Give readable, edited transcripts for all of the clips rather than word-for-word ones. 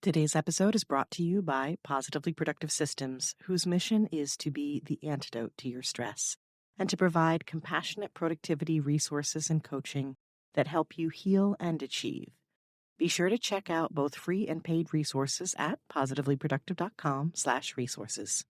Today's episode is brought to you by Positively Productive Systems, whose mission is to be the antidote to your stress and to provide compassionate productivity resources and coaching that help you heal and achieve. Be sure to check out both free and paid resources at positivelyproductive.com/resources.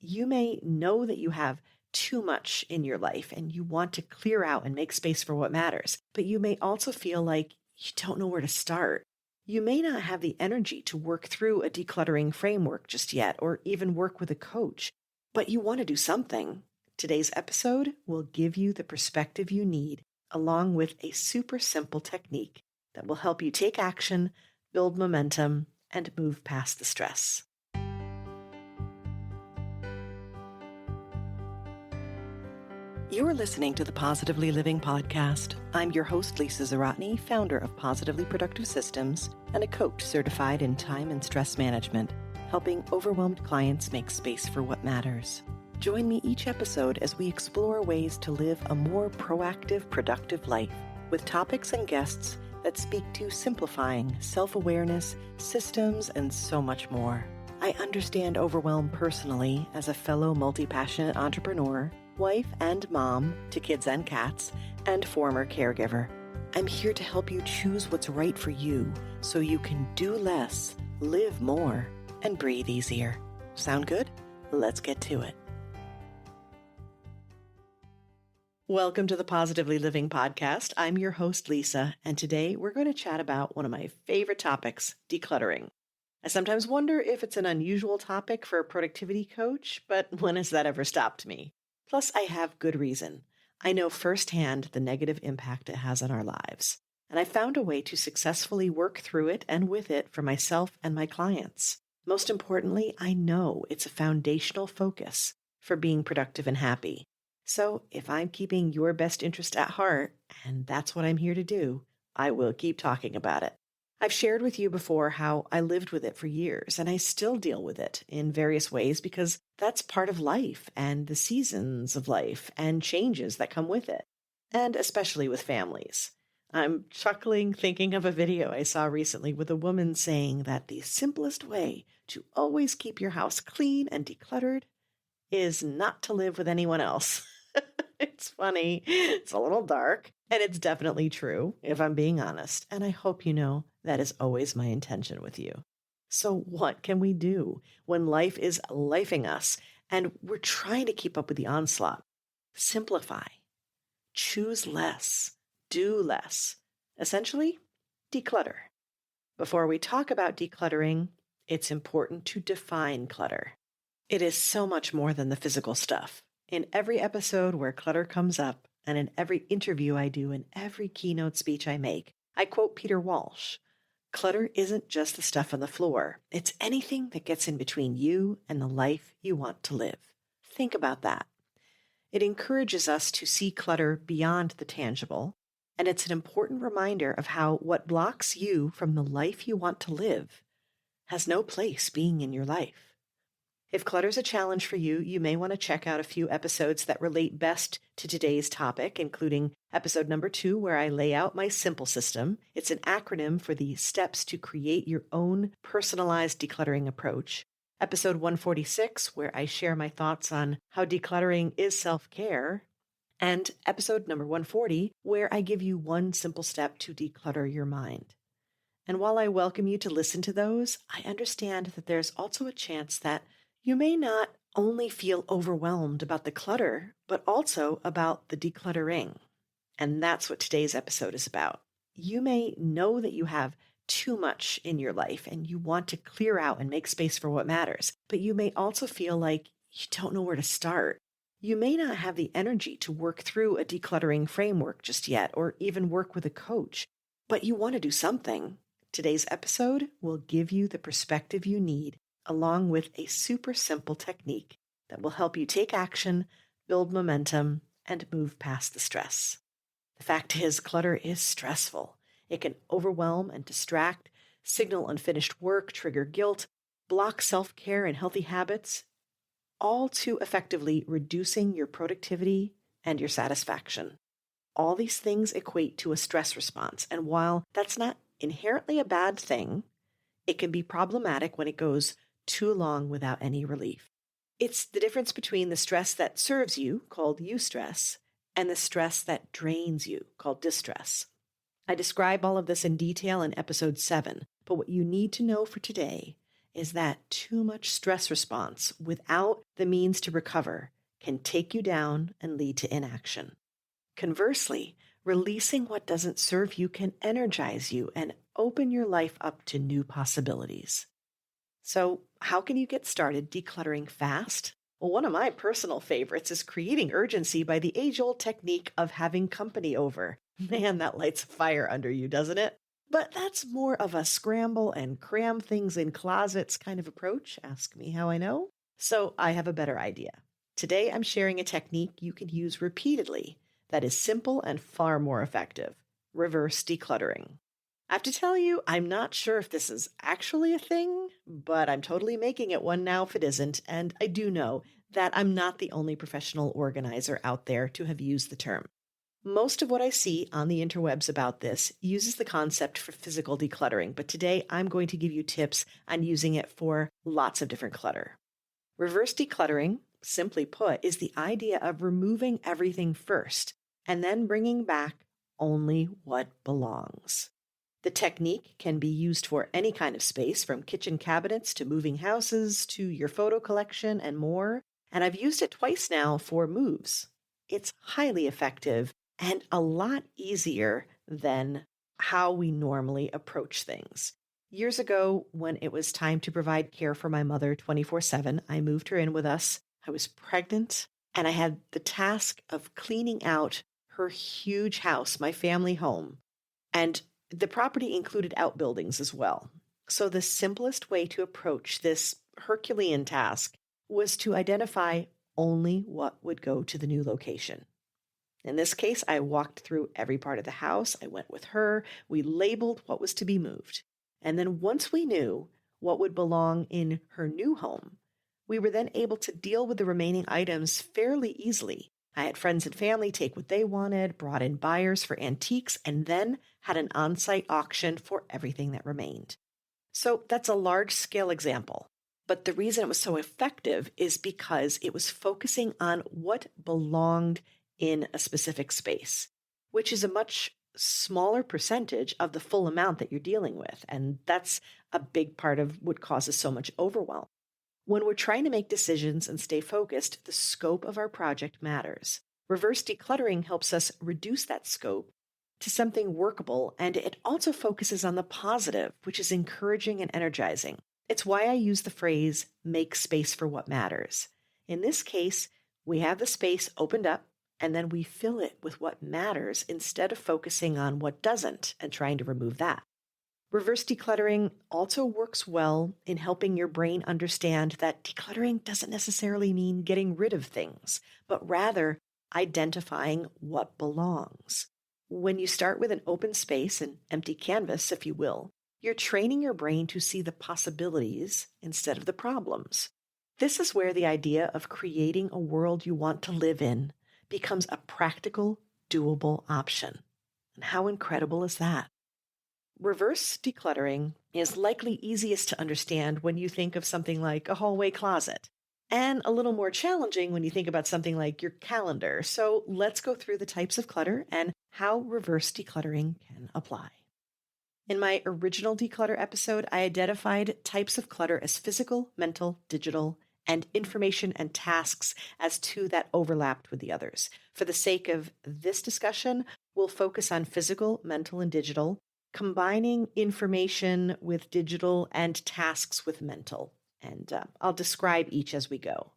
You may know that you have too much in your life and you want to clear out and make space for what matters, but you may also feel like you don't know where to start. You may not have the energy to work through a decluttering framework just yet, or even work with a coach, but you want to do something. Today's episode will give you the perspective you need, along with a super simple technique that will help you take action, build momentum, and move past the stress. You're listening to the Positively Living Podcast. I'm your host, Lisa Zaratny, founder of Positively Productive Systems and a coach certified in time and stress management, helping overwhelmed clients make space for what matters. Join me each episode as we explore ways to live a more proactive, productive life with topics and guests that speak to simplifying self-awareness, systems, and so much more. I understand overwhelm personally as a fellow multi-passionate entrepreneur, wife and mom to kids and cats, and former caregiver. I'm here to help you choose what's right for you so you can do less, live more, and breathe easier. Sound good? Let's get to it. Welcome to the Positively Living Podcast. I'm your host, Lisa, and today we're going to chat about one of my favorite topics, decluttering. I sometimes wonder if it's an unusual topic for a productivity coach, but when has that ever stopped me? Plus, I have good reason. I know firsthand the negative impact it has on our lives, and I found a way to successfully work through it and with it for myself and my clients. Most importantly, I know it's a foundational focus for being productive and happy. So if I'm keeping your best interest at heart, and that's what I'm here to do, I will keep talking about it. I've shared with you before how I lived with it for years, and I still deal with it in various ways because that's part of life and the seasons of life and changes that come with it, and especially with families. I'm chuckling thinking of a video I saw recently with a woman saying that the simplest way to always keep your house clean and decluttered is not to live with anyone else. It's funny, it's a little dark, and it's definitely true, if I'm being honest, and I hope you know that is always my intention with you. So what can we do when life is lifing us and we're trying to keep up with the onslaught? Simplify. Choose less. Do less. Essentially, declutter. Before we talk about decluttering, it's important to define clutter. It is so much more than the physical stuff. In every episode where clutter comes up, and in every interview I do and every keynote speech I make, I quote Peter Walsh. Clutter isn't just the stuff on the floor. It's anything that gets in between you and the life you want to live. Think about that. It encourages us to see clutter beyond the tangible, and it's an important reminder of how what blocks you from the life you want to live has no place being in your life. If clutter's a challenge for you, you may want to check out a few episodes that relate best to today's topic, including episode number 2, where I lay out my SIMPLE system. It's an acronym for the steps to create your own personalized decluttering approach. Episode 146, where I share my thoughts on how decluttering is self-care. And episode number 140, where I give you one simple step to declutter your mind. And while I welcome you to listen to those, I understand that there's also a chance that you may not only feel overwhelmed about the clutter, but also about the decluttering. And that's what today's episode is about. You may know that you have too much in your life and you want to clear out and make space for what matters, but you may also feel like you don't know where to start. You may not have the energy to work through a decluttering framework just yet, or even work with a coach, but you want to do something. Today's episode will give you the perspective you need, along with a super simple technique that will help you take action, build momentum, and move past the stress. The fact is, clutter is stressful. It can overwhelm and distract, signal unfinished work, trigger guilt, block self-care and healthy habits, all too effectively reducing your productivity and your satisfaction. All these things equate to a stress response. And while that's not inherently a bad thing, it can be problematic when it goes too long without any relief. It's the difference between the stress that serves you, called eustress, and the stress that drains you, called distress. I describe all of this in detail in episode 7, but what you need to know for today is that too much stress response without the means to recover can take you down and lead to inaction. Conversely, releasing what doesn't serve you can energize you and open your life up to new possibilities. So, how can you get started decluttering fast? Well, one of my personal favorites is creating urgency by the age-old technique of having company over. Man, that lights a fire under you, doesn't it? But that's more of a scramble and cram things in closets kind of approach. Ask me how I know. So I have a better idea. Today, I'm sharing a technique you can use repeatedly that is simple and far more effective: reverse decluttering. I have to tell you, I'm not sure if this is actually a thing, but I'm totally making it one now if it isn't, and I do know that I'm not the only professional organizer out there to have used the term. Most of what I see on the interwebs about this uses the concept for physical decluttering, but today I'm going to give you tips on using it for lots of different clutter. Reverse decluttering, simply put, is the idea of removing everything first and then bringing back only what belongs. The technique can be used for any kind of space, from kitchen cabinets to moving houses to your photo collection and more. And I've used it twice now for moves. It's highly effective and a lot easier than how we normally approach things. Years ago, when it was time to provide care for my mother 24/7, I moved her in with us. I was pregnant and I had the task of cleaning out her huge house, my family home. And the property included outbuildings as well. So the simplest way to approach this Herculean task was to identify only what would go to the new location. In this case, I walked through every part of the house. I went with her. We labeled what was to be moved. And then once we knew what would belong in her new home, we were then able to deal with the remaining items fairly easily. I had friends and family take what they wanted, brought in buyers for antiques, and then had an on-site auction for everything that remained. So that's a large-scale example. But the reason it was so effective is because it was focusing on what belonged in a specific space, which is a much smaller percentage of the full amount that you're dealing with. And that's a big part of what causes so much overwhelm. When we're trying to make decisions and stay focused, the scope of our project matters. Reverse decluttering helps us reduce that scope to something workable, and it also focuses on the positive, which is encouraging and energizing. It's why I use the phrase, make space for what matters. In this case, we have the space opened up, and then we fill it with what matters instead of focusing on what doesn't and trying to remove that. Reverse decluttering also works well in helping your brain understand that decluttering doesn't necessarily mean getting rid of things, but rather identifying what belongs. When you start with an open space, an empty canvas, if you will, you're training your brain to see the possibilities instead of the problems. This is where the idea of creating a world you want to live in becomes a practical, doable option. And how incredible is that? Reverse decluttering is likely easiest to understand when you think of something like a hallway closet, and a little more challenging when you think about something like your calendar. So let's go through the types of clutter and how reverse decluttering can apply. In my original declutter episode, I identified types of clutter as physical, mental, digital, and information and tasks as two that overlapped with the others. For the sake of this discussion, we'll focus on physical, mental, and digital, combining information with digital and tasks with mental. And I'll describe each as we go.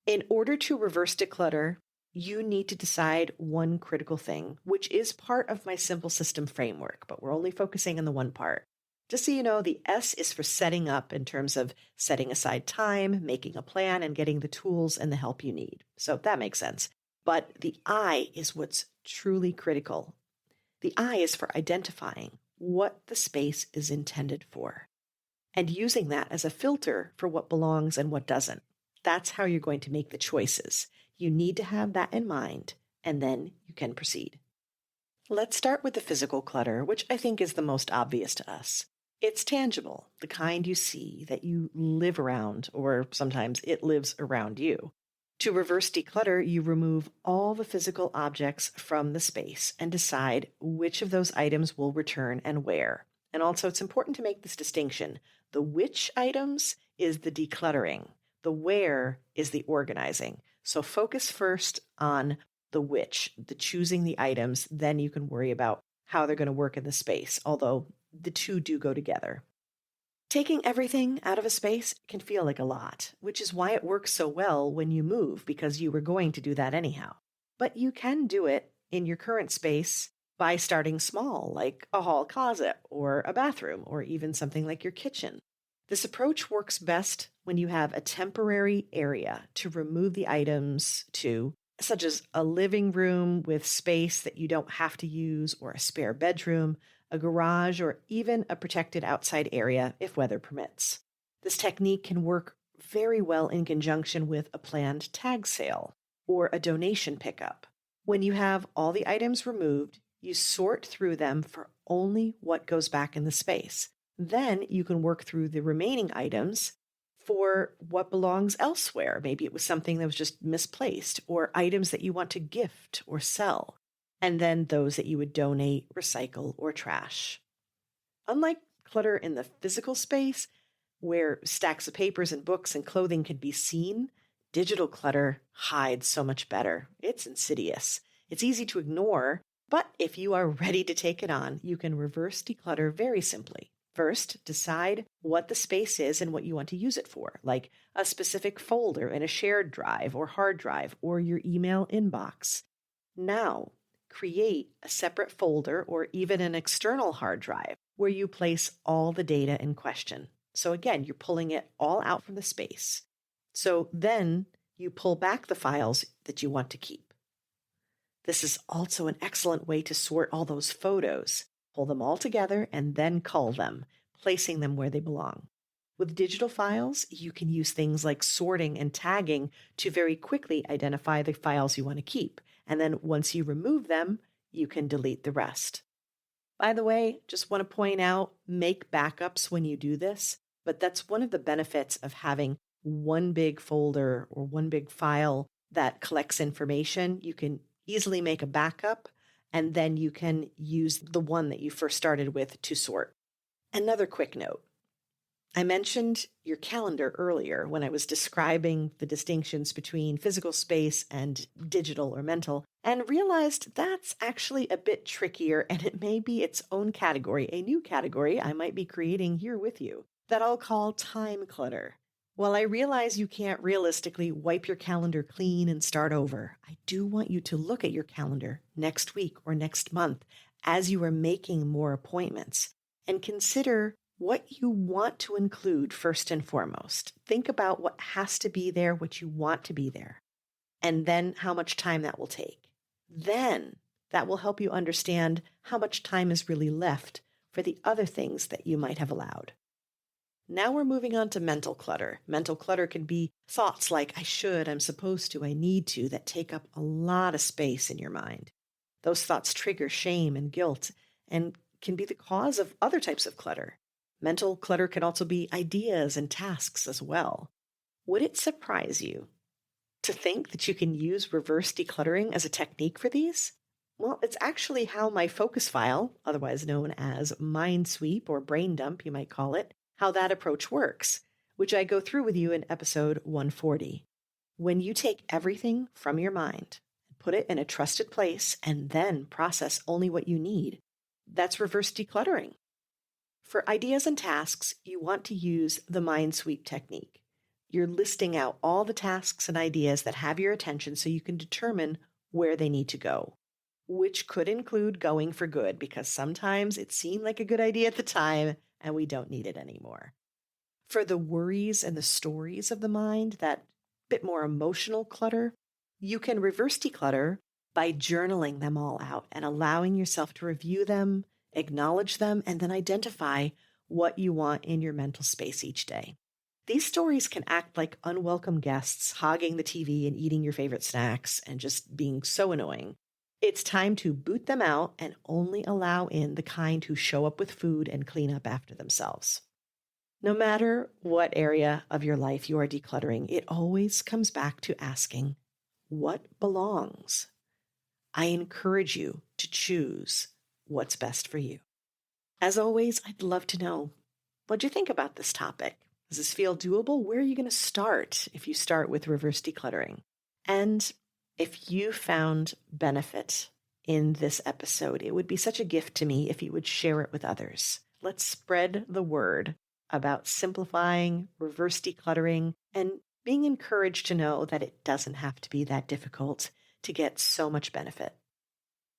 In order to reverse declutter, you need to decide one critical thing, which is part of my simple system framework, but we're only focusing on the one part. Just so you know, the S is for setting up in terms of setting aside time, making a plan, and getting the tools and the help you need. So that makes sense. But the I is what's truly critical. The I is for identifying what the space is intended for and using that as a filter for what belongs and what doesn't. That's how you're going to make the choices. You need to have that in mind, and then you can proceed. Let's start with the physical clutter, which I think is the most obvious to us. It's tangible, the kind you see that you live around, or sometimes it lives around you. To reverse declutter, you remove all the physical objects from the space and decide which of those items will return and where. And also, it's important to make this distinction. The which items is the decluttering, the where is the organizing. So focus first on the which, the choosing the items, then you can worry about how they're going to work in the space, although the two do go together. Taking everything out of a space can feel like a lot, which is why it works so well when you move, because you were going to do that anyhow. But you can do it in your current space by starting small, like a hall closet or a bathroom, or even something like your kitchen. This approach works best when you have a temporary area to remove the items to, such as a living room with space that you don't have to use, or a spare bedroom, a garage, or even a protected outside area if weather permits. This technique can work very well in conjunction with a planned tag sale or a donation pickup. When you have all the items removed, you sort through them for only what goes back in the space. Then you can work through the remaining items for what belongs elsewhere. Maybe it was something that was just misplaced, or items that you want to gift or sell, and then those that you would donate, recycle, or trash. Unlike clutter in the physical space, where stacks of papers and books and clothing can be seen, digital clutter hides so much better. It's insidious. It's easy to ignore, but if you are ready to take it on, you can reverse declutter very simply. First, decide what the space is and what you want to use it for, like a specific folder in a shared drive or hard drive or your email inbox. Now, create a separate folder or even an external hard drive where you place all the data in question. So again, you're pulling it all out from the space. So then you pull back the files that you want to keep. This is also an excellent way to sort all those photos. Pull them all together and then cull them, placing them where they belong. With digital files, you can use things like sorting and tagging to very quickly identify the files you want to keep. And then once you remove them, you can delete the rest. By the way, just want to point out, make backups when you do this, but that's one of the benefits of having one big folder or one big file that collects information. You can easily make a backup, and then you can use the one that you first started with to sort. Another quick note. I mentioned your calendar earlier when I was describing the distinctions between physical space and digital or mental, and realized that's actually a bit trickier, and it may be its own category, a new category I might be creating here with you, that I'll call time clutter. While I realize you can't realistically wipe your calendar clean and start over, I do want you to look at your calendar next week or next month as you are making more appointments and consider what you want to include first and foremost. Think about what has to be there, what you want to be there, and then how much time that will take. Then that will help you understand how much time is really left for the other things that you might have allowed. Now we're moving on to mental clutter. Mental clutter can be thoughts like, I should, I'm supposed to, I need to, that take up a lot of space in your mind. Those thoughts trigger shame and guilt and can be the cause of other types of clutter. Mental clutter can also be ideas and tasks as well. Would it surprise you to think that you can use reverse decluttering as a technique for these? Well, it's actually how my focus file, otherwise known as mind sweep or brain dump, you might call it, how that approach works, which I go through with you in episode 140. When you take everything from your mind, put it in a trusted place, and then process only what you need, that's reverse decluttering. For ideas and tasks, you want to use the mind sweep technique. You're listing out all the tasks and ideas that have your attention so you can determine where they need to go, which could include going for good, because sometimes it seemed like a good idea at the time and we don't need it anymore. For the worries and the stories of the mind, that bit more emotional clutter, you can reverse declutter by journaling them all out and allowing yourself to review them, acknowledge them, and then identify what you want in your mental space each day. These stories can act like unwelcome guests hogging the TV and eating your favorite snacks and just being so annoying. It's time to boot them out and only allow in the kind who show up with food and clean up after themselves. No matter what area of your life you are decluttering, it always comes back to asking, what belongs? I encourage you to choose what's best for you. As always, I'd love to know, what'd you think about this topic? Does this feel doable? Where are you going to start if you start with reverse decluttering? And if you found benefit in this episode, it would be such a gift to me if you would share it with others. Let's spread the word about simplifying, reverse decluttering, and being encouraged to know that it doesn't have to be that difficult to get so much benefit.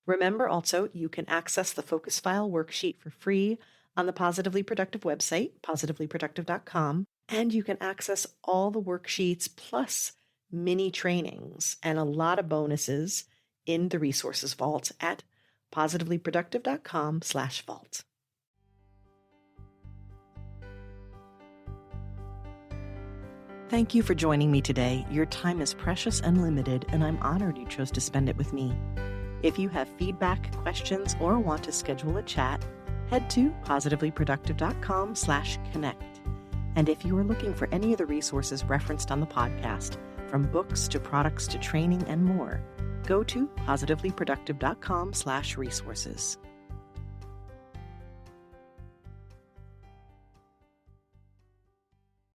Remember also, you can access the Focus File worksheet for free on the Positively Productive website, positivelyproductive.com, and you can access all the worksheets plus mini trainings and a lot of bonuses in the resources vault at positivelyproductive.com/vault. Thank you for joining me today. Your time is precious and limited, and I'm honored you chose to spend it with me. If you have feedback, questions, or want to schedule a chat, head to positivelyproductive.com/connect. And if you are looking for any of the resources referenced on the podcast, from books to products to training and more, go to positivelyproductive.com/resources.